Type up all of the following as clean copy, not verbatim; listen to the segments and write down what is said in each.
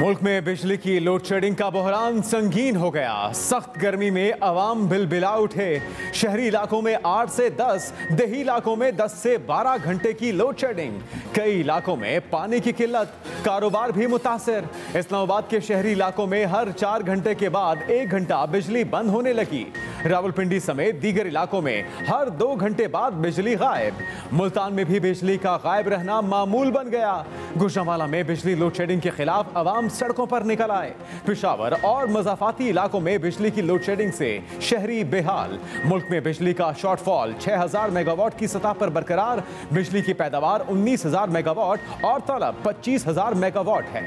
मुल्क में बिजली की लोड शेडिंग का बहरान संगीन हो गया। सख्त गर्मी में अवाम बिलबिला उठे। शहरी इलाकों में 8 से 10, देही इलाकों में 10 से 12 घंटे की लोड शेडिंग। कई इलाकों में पानी की किल्लत, कारोबार भी मुतासिर। इस्लामाबाद के शहरी इलाकों में हर 4 घंटे के बाद 1 घंटा बिजली बंद होने लगी। रावलपिंडी समेत दीगर इलाकों में हर 2 घंटे बाद बिजली गायब। मुल्तान में भी बिजली का गायब रहना मामूल बन गया। गुजरांवाला में बिजली लोड शेडिंग के खिलाफ अवाम सड़कों पर निकल आए। पेशावर और मज़ाफाती इलाकों में बिजली की लोड शेडिंग से शहरी बेहाल। मुल्क में बिजली का शॉर्टफॉल 6000 मेगावाट की सतह पर बरकरार। बिजली की पैदावार 19000 मेगावाट और तलब 25000 मेगावाट है।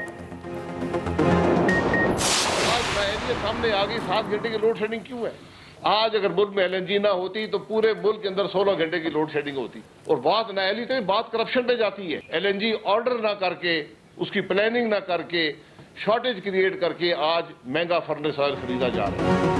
सामने आ गई 7 घंटे की लोड शेडिंग क्यों है? आज अगर मुल्क में एलएनजी ना होती तो पूरे मुल्क के अंदर 16 घंटे की लोड शेडिंग होती। और बात नाअहली तो बात करप्शन पे जाती है। एलएनजी ऑर्डर ना करके, उसकी प्लानिंग ना करके, शॉर्टेज क्रिएट करके आज महंगा फर्नेस ऑयल खरीदा जा रहा है।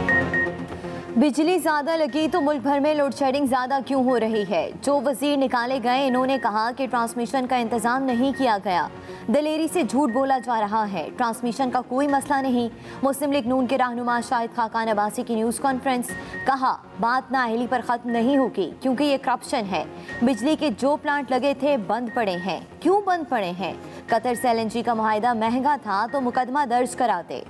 बिजली ज्यादा लगी तो मुल्क भर में लोड शेडिंग ज्यादा क्यों हो रही है? जो वजीर निकाले गए, इन्होंने कहा कि ट्रांसमिशन का इंतजाम नहीं किया गया। दलेरी से झूठ बोला जा रहा है। ट्रांसमिशन का कोई मसला नहीं। मुस्लिम लीग नून के रहनुमा शाहिद खाकान अब्बासी की न्यूज़ कॉन्फ्रेंस। कहा बात नाअहली पर ख़त्म नहीं होगी क्योंकि ये करप्शन है। बिजली के जो प्लांट लगे थे बंद पड़े हैं। क्यों बंद पड़े हैं? कतर से एलएनजी का मुआहिदा महंगा था तो मुकदमा दर्ज कराते।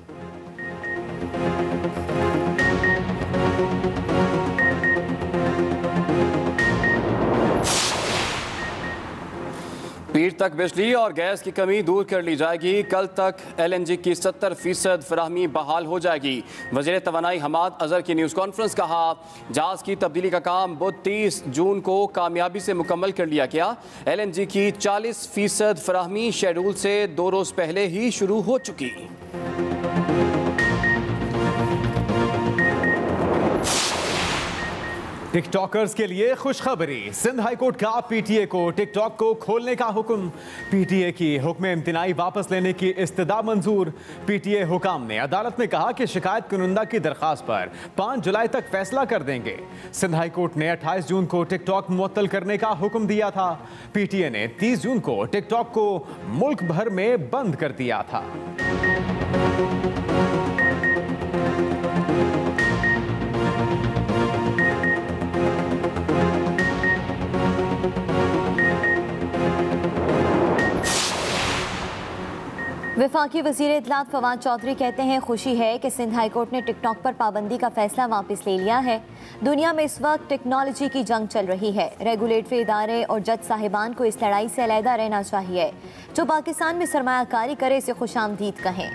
पीर तक बिजली और गैस की कमी दूर कर ली जाएगी। कल तक एलएनजी की 70% फराहमी बहाल हो जाएगी। वज़ीर तवानाई हमाद अजहर की न्यूज़ कॉन्फ्रेंस। कहा जहाज की तब्दीली का काम बुध 30 जून को कामयाबी से मुकम्मल कर लिया गया। एलएनजी की 40% फराहमी शेड्यूल से 2 रोज़ पहले ही शुरू हो चुकी। टिकटॉकर्स के लिए खुशखबरी। सिंध हाई कोर्ट का पीटीए को टिकटॉक को खोलने का हुक्म। पीटीए की हुक्म इम्तिनाई वापस लेने की इस्तदा मंजूर। पीटीए हुकाम ने अदालत में कहा कि शिकायत कुनिंदा की दरखास्त पर 5 जुलाई तक फैसला कर देंगे। सिंध हाई कोर्ट ने 28 जून को टिकटॉक मुअत्तल करने का हुक्म दिया था। पीटीए ने 30 जून को टिकटॉक को मुल्क भर में बंद कर दिया था। वफाकी वज़ीर इत्तलात फवाद चौधरी कहते हैं खुशी है कि सिंध हाई कोर्ट ने टिकटॉक पर पाबंदी का फैसला वापस ले लिया है। दुनिया में इस वक्त टेक्नोलॉजी की जंग चल रही है। रेगुलेटरी इदारे और जज साहिबान को इस लड़ाई से अलहदा रहना चाहिए। जो पाकिस्तान में सरमायाकारी करे इसे खुशामदीद कहें।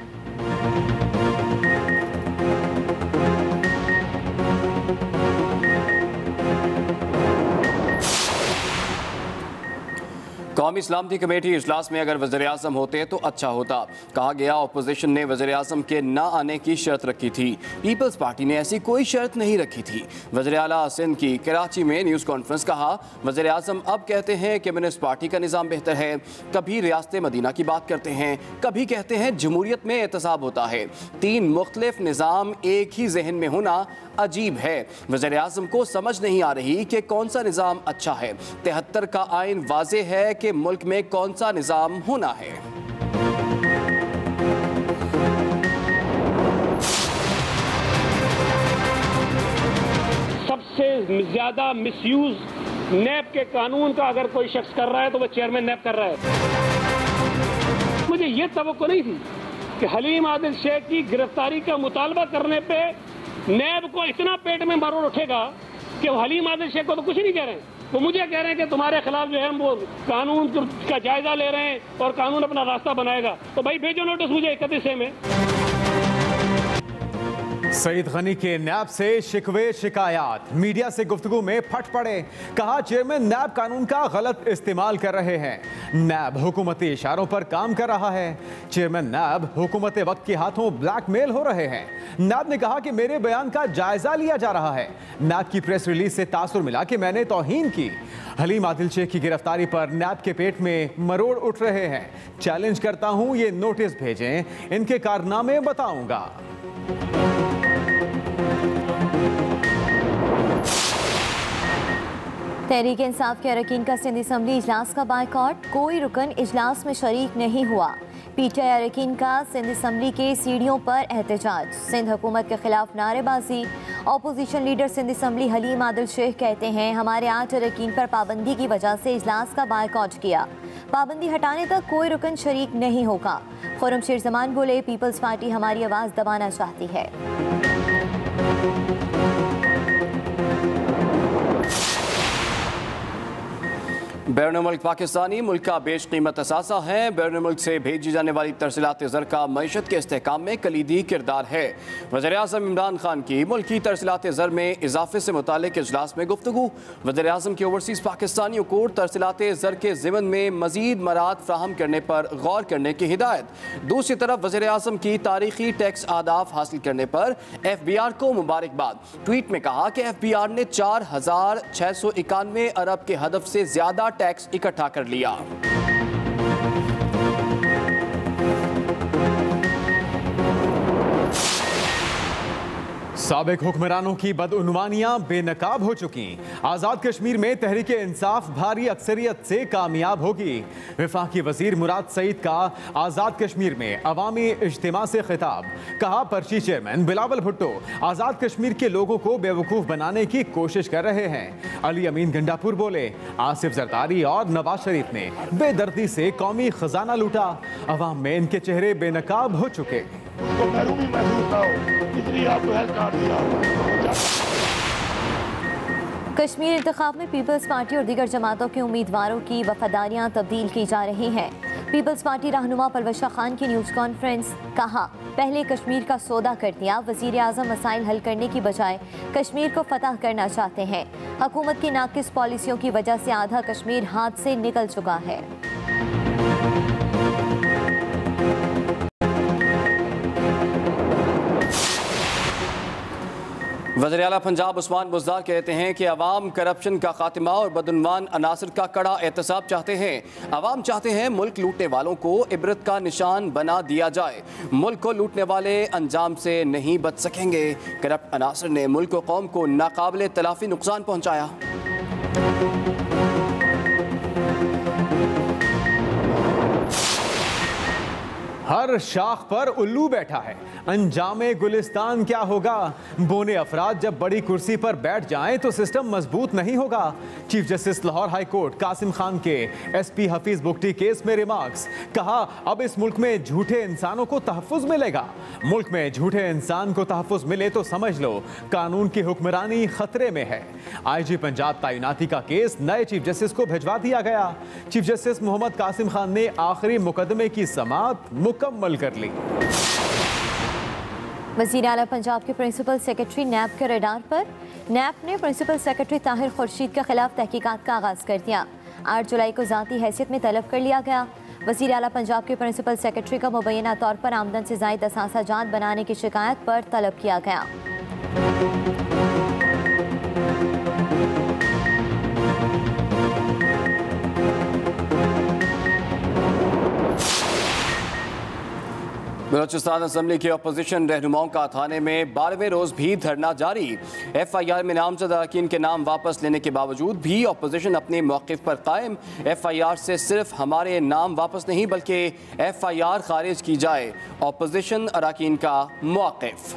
कौमी सलामती कमेटी इजलास में अगर वज़ीर-ए-आज़म होते तो अच्छा होता। कहा गया अपोजिशन ने वज़ीर-ए-आज़म के ना आने की शर्त रखी थी। पीपल्स पार्टी ने ऐसी कोई शर्त नहीं रखी थी। वज़ीर आला सिंध की कराची में न्यूज़ कॉन्फ्रेंस। कहा वज़ीर-ए-आज़म अब कहते हैं कि कम्युनिस्ट पार्टी का निज़ाम बेहतर है। कभी रियासत मदीना की बात करते हैं, कभी कहते हैं जमहूरियत में एहतसाब होता है। 3 मुख्तलिफ निज़ाम एक ही जहन में होना अजीब है। वज़ीर-ए-आज़म को समझ नहीं आ रही कि कौन सा निज़ाम अच्छा है। 73 का आइन वाज़े है कि मुल्क में कौन सा निज़ाम होना है। सबसे ज्यादा मिसयूज नैब के कानून का अगर कोई शख्स कर रहा है तो वह चेयरमैन नैब कर रहा है। मुझे यह तवक्को नहीं थी कि हलीम आदिल शेख की गिरफ्तारी का मुतालबा करने पे नैब को इतना पेट में मरोड़ उठेगा कि वो हलीम आदिल शेख को तो कुछ नहीं कह रहे हैं, वो मुझे कह रहे हैं कि तुम्हारे खिलाफ जो है हम वो कानून का जायजा ले रहे हैं और कानून अपना रास्ता बनाएगा। तो भाई भेजो नोटिस मुझे 31 में। सईद गनी के नैब से शिकवे शिकायत। मीडिया से गुफ्तगू में फट पड़े। कहा चेयरमैन नैब कानून का गलत इस्तेमाल कर रहे हैं। नैब हुकूमती इशारों पर काम कर रहा है। चेयरमैन नैब हुकूमत वक्त के हाथों ब्लैकमेल हो रहे हैं। नैब ने कहा कि मेरे बयान का जायजा लिया जा रहा है। नैब की प्रेस रिलीज से तासुर मिला कि मैंने तौहीन की। हलीम आदिल शेख की गिरफ्तारी पर नैब के पेट में मरोड़ उठ रहे हैं। चैलेंज करता हूं ये नोटिस भेजें, इनके कारनामे बताऊंगा। तहरीक इंसाफ के अरकान का सिंध असम्बली इजलास का बायकॉट, कोई रुकन इजलास में शरीक नहीं हुआ। पीटीआई अरकान का सिंध असम्बली के सीढ़ियों पर एहतजाज, सिंध हुकूमत के खिलाफ नारेबाजी। Opposition leader Sindh assembly Haleem Adil Sheikh कहते हैं हमारे 8 अरकान पर पाबंदी की वजह से इजलास का बायकॉट किया, पाबंदी हटाने तक कोई रुकन शरीक नहीं होगा। खुर्रमशेर जमान बोले पीपल्स पार्टी हमारी आवाज़ दबाना चाहती है। बैरून मुल्क पाकिस्तानी मुल्क का बेश कीमत असासा है। बैरून मुल्क से भेजी जाने वाली तरसीलात ज़र का मईशत के इस्तेहकाम में कलीदी किरदार है। वज़ीर-ए-आज़म इमरान खान की मुल्की तरसीलात ज़र में इजाफे से मुतालिक इजलास में गुफ्तगू। वज़ीर-ए-आज़म की ओवरसीज़ पाकिस्तानियों को तरसीलात ज़र के ज़िमन में मज़ीद मराद फ्राहम करने पर गौर करने की हिदायत। दूसरी तरफ वज़ीर-ए-आज़म की तारीखी टैक्स आदाफ हासिल करने पर FBR को मुबारकबाद। ट्वीट में कहा कि FBR ने 4,691 अरब के हदफ से ज़्यादा टैक्स इकट्ठा कर लिया। साबिक हुक्मरानों की बदउनवानियां बेनकाब हो चुकी। आज़ाद कश्मीर में तहरीक इंसाफ भारी अक्सरियत से कामयाब होगी। वफाकी वजीर मुराद सईद का आज़ाद कश्मीर में अवामी इज्तिमा से खिताब, कहा पर्ची चेयरमैन बिलावल भुट्टो आज़ाद कश्मीर के लोगों को बेवकूफ़ बनाने की कोशिश कर रहे हैं। अली अमीन गंडापुर बोले आसिफ जरदारी और नवाज शरीफ ने बेदर्दी से कौमी खजाना लूटा, अवाम में इनके चेहरे बेनकाब हो चुके। तो महरूमी महसूस ना हो, इसलिए आपको हेल्थ कार्ड दिया। कश्मीर इंतखाब में पीपल्स पार्टी और दीगर जमातों के उम्मीदवारों की वफादारियां तब्दील की जा रही हैं। पीपल्स पार्टी रहनुमा परवश खान की न्यूज़ कॉन्फ्रेंस, कहा पहले कश्मीर का सौदा कर दिया, वज़ीर-ए-आज़म मसाइल हल करने की बजाय कश्मीर को फतह करना चाहते हैं। हुकूमत की नाकिस पॉलिसियों की वजह से आधा कश्मीर हाथ से निकल चुका है। वज़ीर आला पंजाब उस्मान बुज़दार कहते हैं कि अवाम करप्शन का खात्मा और बदउनवान अनासर का कड़ा एहतसाब चाहते हैं। अवाम चाहते हैं मुल्क लूटने वालों को इबरत का निशान बना दिया जाए। मुल्क को लूटने वाले अंजाम से नहीं बच सकेंगे। करप्ट अनासर ने मुल्क व कौम को नाकाबिले तलाफी नुकसान पहुँचाया। हर शाख पर उल्लू बैठा है, अंजामे गुलिस्तान क्या होगा। बोने अफराद जब बड़ी कुर्सी पर बैठ जाएं तो सिस्टम मजबूत नहीं होगा। Chief justice Lahore high court Qasim Khan के SP हफीज बुगटी केस में रिमार्क्स, कहा अब इस मुल्क में झूठे इंसानों को तहफ़्फ़ुज़ मिलेगा। मुल्क में झूठे इंसान को तहफ़्फ़ुज़ मिले तो समझ लो कानून की हुक्मरानी खतरे में है। IG पंजाब तैनाती का केस नए चीफ जस्टिस को भिजवा दिया गया। चीफ जस्टिस मोहम्मद कासिम खान ने आखिरी मुकदमे की समाअत मुकम्मल कर ली। वज़ीर आला पंजाब के प्रिंसिपल सेक्रेटरी नैब के रडार पर। नैब ने प्रिंसिपल सेक्रेटरी ताहिर खुर्शीद के खिलाफ तहकीकात का आगाज़ कर दिया। 8 जुलाई को ज़ाती हैसियत में तलब कर लिया गया। वज़ीर आला पंजाब के प्रिंसिपल सेक्रेटरी का मुबैना तौर पर आमदन से ज़ायद असासा जात बनाने की शिकायत पर तलब किया गया। बलोचिस्तान असम्बली के अपोजिशन रहनुमाओं का थाने में 12वें रोज़ भी धरना जारी। FIR में नामजद अरकान के नाम वापस लेने के बावजूद भी अपोजिशन अपने मौक़िफ़ पर कायम। FIR से सिर्फ हमारे नाम वापस नहीं बल्कि FIR खारिज की जाए, अपोजिशन अरकान का मौक़िफ़।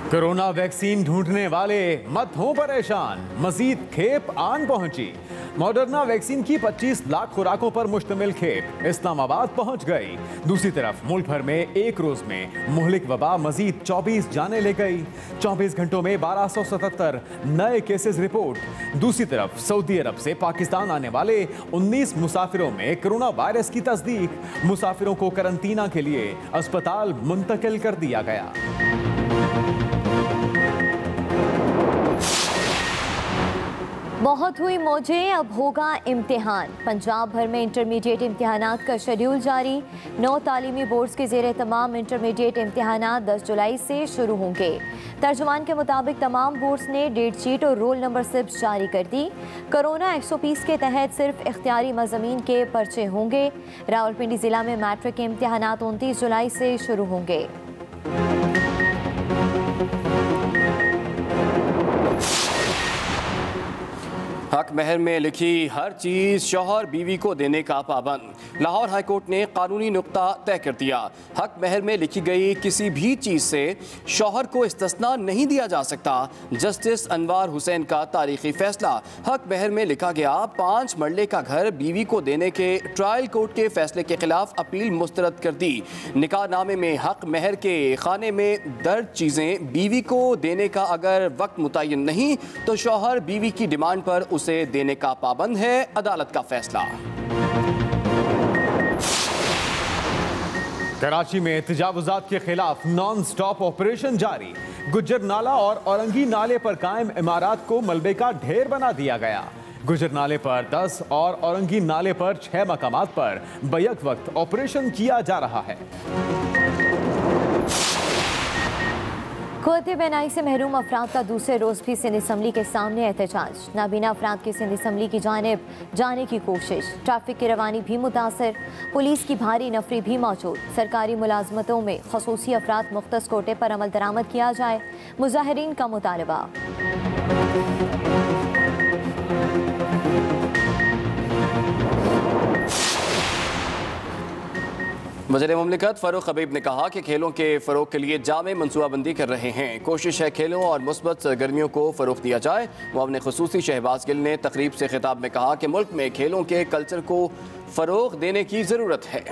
कोरोना वैक्सीन ढूंढने वाले मत हो परेशान, मजीद खेप आन पहुंची। मॉडर्ना वैक्सीन की 25 लाख खुराकों पर मुश्तमिल खेप इस्लामाबाद पहुंच गई। दूसरी तरफ मुल्क भर में एक रोज में मुहलिक वबा मजीद 24 जाने ले गई। 24 घंटों में 1277 नए केसेस रिपोर्ट। दूसरी तरफ सऊदी अरब से पाकिस्तान आने वाले 19 मुसाफिरों में कोरोना वायरस की तस्दीक। मुसाफिरों को करंतना के लिए अस्पताल मुंतकिल कर दिया गया। बहुत हुई मौजें, अब होगा इम्तिहान। पंजाब भर में इंटरमीडिएट इम्तिहानात का शेड्यूल जारी। 9 तालीमी बोर्ड्स के ज़ेरे तमाम इंटरमीडिएट इम्तिहानात 10 जुलाई से शुरू होंगे। तर्जुमान के मुताबिक तमाम बोर्ड्स ने डेट शीट और रोल नंबर स्लिप्स जारी कर दी। कोरोना 120 के तहत सिर्फ इख्तियारी मज़ामीन के पर्चे होंगे। रावलपिंडी ज़िला में मैट्रिक के इम्तिहानात 29 जुलाई से शुरू होंगे। हक महर में लिखी हर चीज़ शौहर बीवी को देने का पाबंद। लाहौर हाईकोर्ट ने कानूनी नुक्ता तय कर दिया। हक महर में लिखी गई किसी भी चीज़ से शौहर को इस्तिस्ना नहीं दिया जा सकता। जस्टिस अनवार हुसैन का तारीखी फैसला। हक महर में लिखा गया 5 मरले का घर बीवी को देने के ट्रायल कोर्ट के फैसले के खिलाफ अपील मुस्तरद कर दी। निकाहनामे में हक महर के खाने में दर्ज चीज़ें बीवी को देने का अगर वक्त मुतय्यन नहीं तो शौहर बीवी की डिमांड पर उसे देने का पाबंद है। अदालत का फैसला। कराची में तजावुजात के खिलाफ नॉन स्टॉप ऑपरेशन जारी। गुज्जर नाला और औरंगी नाले पर कायम इमारात को मलबे का ढेर बना दिया गया। गुज्जर नाले पर 10 और औरंगी नाले पर 6 मकामात पर बैक वक्त ऑपरेशन किया जा रहा है। कुव्वत बेनाई से महरूम अफराद का दूसरे रोज़ भी सिंध असम्बली के सामने एहतजाज। नाबीना अफराद की सिंध असम्बली की जानिब जाने की कोशिश। ट्रैफिक की रवानी भी मुतासर। पुलिस की भारी नफरी भी मौजूद। सरकारी मुलाजमतों में खसूसी अफराद मुख्तस कोटे पर अमल दरामद किया जाए। मुजाहिरीन का मुतालबा। वज़ीर मुमलिकत फ़ारूक हबीब ने कहा कि खेलों के फ़रोग़ के लिए जामे मनसूबाबंदी कर रहे हैं। कोशिश है खेलों और मुस्बत सरगर्मियों को फ़रोग़ दिया जाए। मुआविन ख़ुसूसी शहबाज गिल ने तकरीब से खिताब में कहा कि मुल्क में खेलों के कल्चर को फ़रोग़ देने की ज़रूरत है।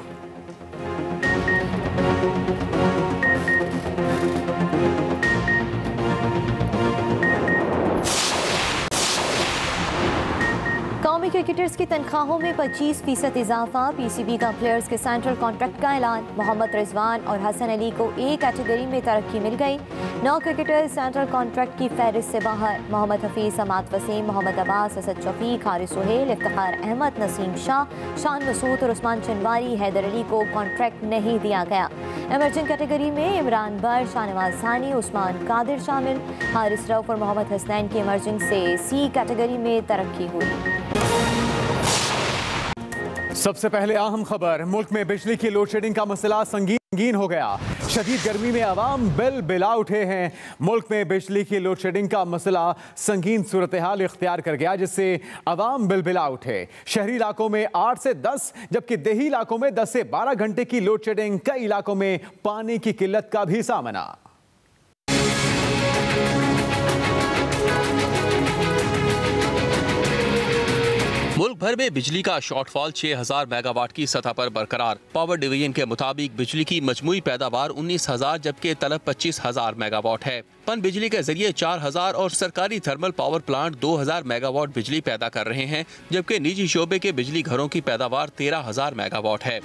कौमी क्रिकेटर्स की तनख्वाहों में 25% इजाफा। PCB का प्लेयर्स के सेंट्रल कॉन्ट्रैक्ट का ऐलान। मोहम्मद रिजवान और हसन अली को एक कैटेगरी में तरक्की मिल गई। 9 क्रिकेटर्स सेंट्रल कॉन्ट्रैक्ट की फहरिस्त से बाहर। मोहम्मद हफीज़, हमाद वसीम, मोहम्मद अब्बास, असद शफीक, हारिस सुहेल, इफ्तिखार अहमद, नसीम शाह, शान मसूद और उस्मान चनवारी, हैदर अली को कॉन्ट्रैक्ट नहीं दिया गया। इमर्जिंग कैटेगरी में इमरान बर, शाहनवाज सानी, उस्मान कादिर शामिल। हारिस रऊफ और मोहम्मद हसनैन की इमर्जिंग से C कैटेगरी में तरक्की हुई। सबसे पहले अहम खबर। मुल्क में बिजली की लोड शेडिंग का मसला संगीन हो गया। शदीद गर्मी में अवाम बिल बिला उठे हैं। मुल्क में बिजली की लोड शेडिंग का मसला संगीन सूरत हाल इख्तियार कर गया, जिससे अवाम बिल बिला उठे। शहरी इलाकों में 8 से 10 जबकि देही इलाकों में 10 से 12 घंटे की लोड शेडिंग। कई इलाकों में पानी की किल्लत का भी सामना। मुल्क भर में बिजली का शॉर्टफॉल 6000 मेगावाट की सतह पर बरकरार। पावर डिवीजन के मुताबिक बिजली की मजमूई पैदावार 19,000 जबकि तलब 25,000 मेगावाट है। पन बिजली के जरिए 4,000 और सरकारी थर्मल पावर प्लांट 2,000 मेगावाट बिजली पैदा कर रहे हैं, जबकि निजी शोबे के बिजली घरों की पैदावार 13,000 मेगावाट है।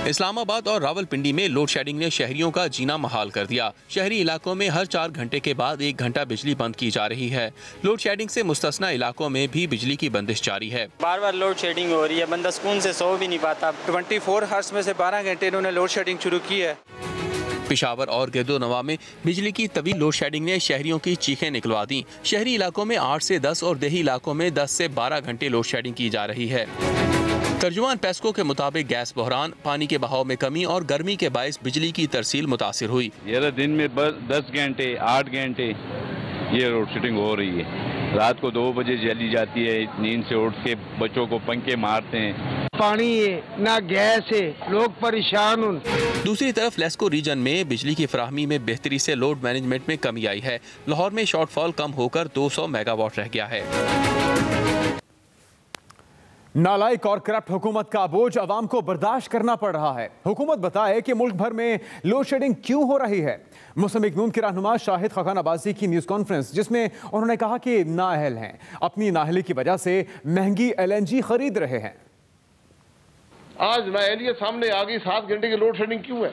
इस्लामाबाद और रावलपिंडी में लोड शेडिंग ने शहरियों का जीना महाल कर दिया। शहरी इलाकों में हर 4 घंटे के बाद 1 घंटा बिजली बंद की जा रही है। लोड शेडिंग से मुस्तस्ना इलाकों में भी बिजली की बंदिश जारी है। बार बार लोड शेडिंग हो रही है, बंदा सुकून से सो भी नहीं पाता। 24 हर्ट्ज में से 12 घंटे इन्होंने लोड शेडिंग शुरू की है। पेशावर और गिरदोनवा में बिजली की तवील लोड शेडिंग ने शहरियों की चीखें निकलवा दी। शहरी इलाकों में 8 से 10 और देही इलाकों में 10 से 12 घंटे लोड शेडिंग की जा रही है। तर्जुमान पेस्को के मुताबिक गैस बहरान, पानी के बहाव में कमी और गर्मी के बायस बिजली की तरसील मुतासिर हुई। ये दिन में 10 घंटे 8 घंटे ये लोड शेडिंग हो रही है। रात को 2 बजे जली जाती है। नींद से उठ के बच्चों को पंखे मारते हैं। पानी है ना गैस है, लोग परेशान हो। दूसरी तरफ लेस्को रीजन में बिजली की फराहमी में बेहतरी से लोड मैनेजमेंट में कमी आई है। लाहौर में शॉर्टफॉल कम होकर 200 मेगावाट रह गया है। नालायक और करप्ट हुकूमत का बोझ अवाम को बर्दाश्त करना पड़ रहा है। हुकूमत बताए कि मुल्क भर में लोड शेडिंग क्यों हो रही है। मुस्लिम लीग नून के रहनुमा शाहिद खखान अब्बासी की न्यूज़ कॉन्फ्रेंस, जिसमें उन्होंने कहा कि नाअहल हैं, अपनी नाअहली की वजह से महंगी LNG खरीद रहे हैं। आज नाअहलियत सामने आ गई। 7 घंटे की लोड शेडिंग क्यों है?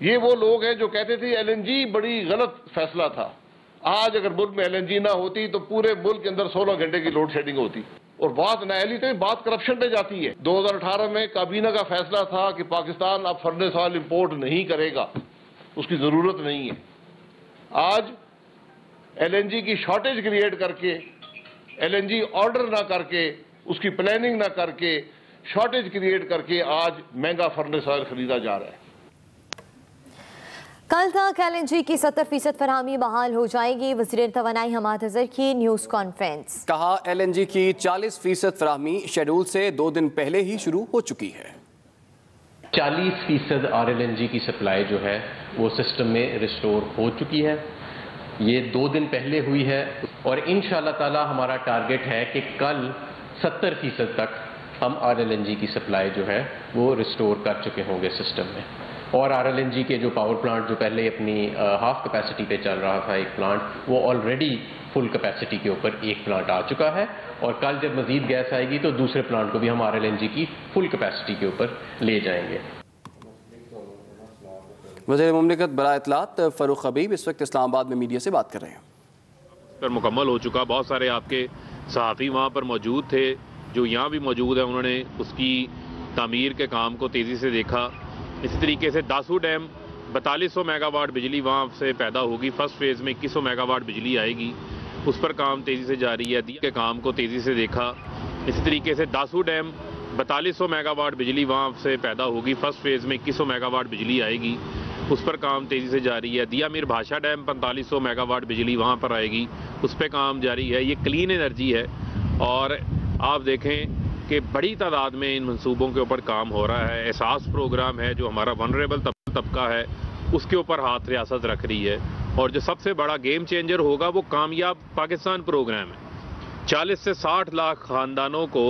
ये वो लोग हैं जो कहते थे LNG बड़ी गलत फैसला था। आज अगर मुल्क में LNG ना होती तो पूरे मुल्क के अंदर 16 घंटे की लोड शेडिंग होती। और बात नाअहली तो बात करप्शन पे जाती है। 2018 में काबीना का फैसला था कि पाकिस्तान अब फर्नेस ऑयल इंपोर्ट नहीं करेगा, उसकी जरूरत नहीं है। आज LNG की शॉर्टेज क्रिएट करके, LNG ऑर्डर ना करके, उसकी प्लानिंग ना करके, शॉर्टेज क्रिएट करके आज महंगा फर्नेस ऑयल खरीदा जा रहा है। कल तक LNG की 70% फराहमी बहाल हो जाएगी। वज़ीर तवानाई हमाद अज़हर की न्यूज़ कॉन्फ्रेंस। कहा LNG की 40% फराहमी शेड्यूल से 2 दिन पहले ही शुरू हो चुकी है। 40% RLNG की सप्लाई जो है वो सिस्टम में रिस्टोर हो चुकी है। ये 2 दिन पहले हुई है और इंशाअल्लाह ताला हमारा टारगेट है कि कल 70% तक हम RLNG की सप्लाई जो है वो रिस्टोर कर चुके होंगे सिस्टम में। और RLNG के जो पावर प्लांट जो पहले अपनी हाफ कैपेसिटी पे चल रहा था एक प्लांट, वो ऑलरेडी फुल कैपेसिटी के ऊपर एक प्लांट आ चुका है और कल जब मजीद गैस आएगी तो दूसरे प्लांट को भी हम RLNG की फुल कैपेसिटी के ऊपर ले जाएंगे। वज़ीर मुमलिकत बराए इत्तलात फ़ारूक हबीब इस वक्त इस्लामाबाद में मीडिया से बात कर रहे हैं। पर मुकम्मल हो चुका, बहुत सारे आपके सहाफ़ी वहाँ पर मौजूद थे जो यहाँ भी मौजूद है, उन्होंने उसकी तामीर के काम को तेज़ी से देखा। इसी तरीके से दासू डैम 4200 मेगावाट बिजली वहाँ से पैदा होगी। फर्स्ट फेज़ में 2100 मेगावाट बिजली आएगी, उस पर काम तेज़ी से जारी है। दिया के काम को तेज़ी से देखा। इसी तरीके से दासू डैम 4200 मेगावाट बिजली वहाँ से पैदा होगी। फर्स्ट फेज़ में 2100 मेगावाट बिजली आएगी, उस पर काम तेज़ी से जारी है। दिया मीर भाषा डैम 4500 मेगावाट बिजली वहाँ पर आएगी, उस पर काम जारी है। ये क्लीन एनर्जी है और आप देखें कि बड़ी तादाद में इन मंसूबों के ऊपर काम हो रहा है। एहसास प्रोग्राम है जो हमारा वनरेबल तबका है उसके ऊपर हाथ रियासत रख रही है। और जो सबसे बड़ा गेम चेंजर होगा वो कामयाब पाकिस्तान प्रोग्राम है। 40 से 60 लाख ख़ानदानों को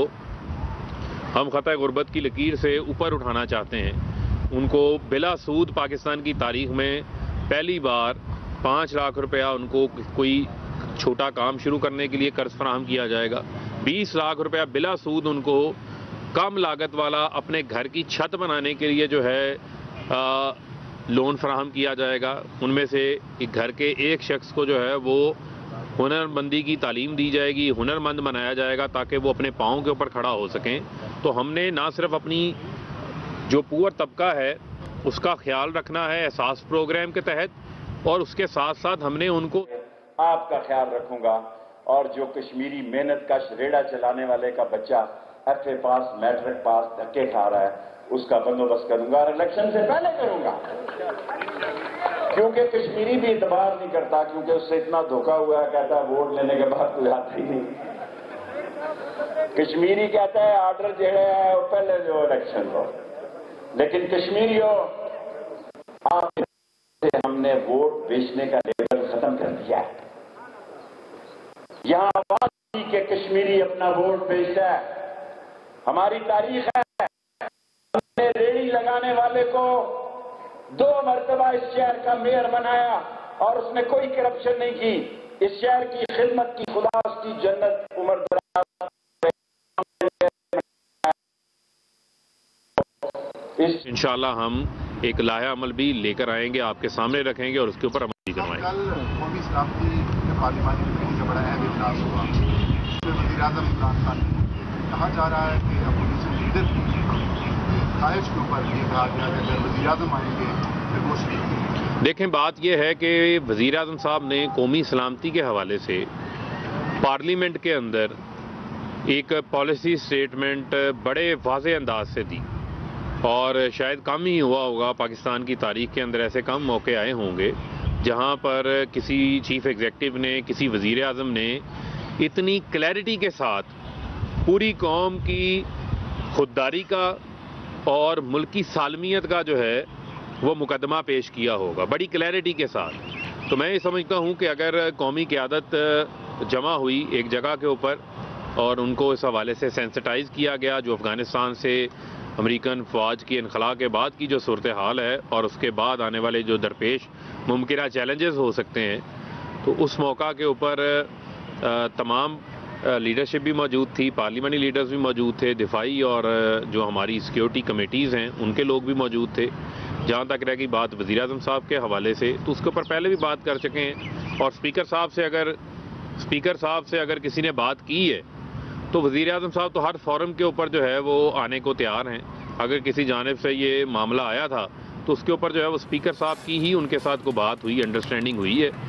हम ख़तः गुर्बत की लकीर से ऊपर उठाना चाहते हैं। उनको बिला सूद पाकिस्तान की तारीख में पहली बार 5 लाख रुपया उनको कोई छोटा काम शुरू करने के लिए कर्ज फराहम किया जाएगा। 20 लाख रुपया बिला सूद उनको कम लागत वाला अपने घर की छत बनाने के लिए जो है लोन फराहम किया जाएगा। उनमें से एक घर के एक शख्स को जो है वो हुनरमंदी की तालीम दी जाएगी, हुनरमंद बनाया जाएगा ताकि वो अपने पाँव के ऊपर खड़ा हो सकें। तो हमने ना सिर्फ अपनी जो पुअर तबका है उसका ख्याल रखना है एहसास प्रोग्राम के तहत, और उसके साथ साथ हमने उनको आपका ख्याल रखूंगा। और जो कश्मीरी मेहनत का रेड़ा चलाने वाले का बच्चा FA पास मैट्रिक पास धक्के खा रहा है उसका बंदोबस्त करूंगा और इलेक्शन से पहले करूंगा, क्योंकि कश्मीरी भी इतबार नहीं करता, क्योंकि उससे इतना धोखा हुआ है, कहता है वोट लेने के बाद कोई आता ही नहीं। कश्मीरी कहता है आर्डर जो है वो पहले जो इलेक्शन हो, लेकिन कश्मीरियों आप हमने वोट बेचने का लेवल खत्म कर दिया है। यहां बात की कि कश्मीरी अपना वोट बेचता है, हमारी तारीख है। हमने रेड़ी लगाने वाले को 2 मरतबा इस शहर का मेयर बनाया और उसने कोई करप्शन नहीं की। इस शहर की खिदमत की, खुदा उसकी जन्नत उम्र दराज। इंशाल्लाह हम एक लाया अमल भी लेकर आएंगे, आपके सामने रखेंगे और उसके ऊपर अमल भी करवाएंगे। कल कौमी सलामती के पार्लिमानी कमेटी का बड़ा अहम इजलास हुआ, इसमें वज़ीर-ए-आज़म इमरान खान कहा जा रहा है कि अपोजिशन लीडर की ख्वाहिश के ऊपर ये कहा गया कि अगर वज़ीर-ए-आज़म आएंगे फिर वो शरीक। देखें, बात यह है कि वज़ीर-ए-आज़म साहब ने कौमी सलामती के हवाले से पार्लियामेंट के अंदर एक पॉलिसी स्टेटमेंट बड़े वाज़ेह अंदाज से दी, और शायद कम ही हुआ होगा पाकिस्तान की तारीख के अंदर ऐसे कम मौके आए होंगे जहां पर किसी चीफ एग्जीक्यूटिव ने, किसी वज़ीर आज़म ने इतनी क्लैरिटी के साथ पूरी कौम की खुददारी का और मुल्क की सालमियत का जो है वो मुकदमा पेश किया होगा बड़ी क्लैरिटी के साथ। तो मैं ये समझता हूँ कि अगर कौमी क़यादत जमा हुई एक जगह के ऊपर और उनको इस हवाले से सेंसिटाइज़ किया गया, जो अफ़गानिस्तान से अमेरिकन फ़ौज की इनखला के बाद की जो सूरत हाल है और उसके बाद आने वाले जो दरपेश मुमकिन चैलेंजेस हो सकते हैं, तो उस मौका के ऊपर तमाम लीडरशिप भी मौजूद थी, पार्लियामानी लीडर्स भी मौजूद थे, दिफाई और जो हमारी सिक्योरिटी कमेटीज़ हैं उनके लोग भी मौजूद थे। जहाँ तक रह गई बात वज़ीर-ए-आज़म साहब के हवाले से, तो उसके ऊपर पहले भी बात कर चुके हैं। और स्पीकर साहब से अगर किसी ने बात की है तो वज़ीर-ए-आज़म साहब तो हर फोरम के ऊपर जो है वो आने को तैयार हैं। अगर किसी जानिब से ये मामला आया था तो उसके ऊपर जो है वो स्पीकर साहब की ही उनके साथ कोई बात हुई, अंडरस्टैंडिंग हुई है।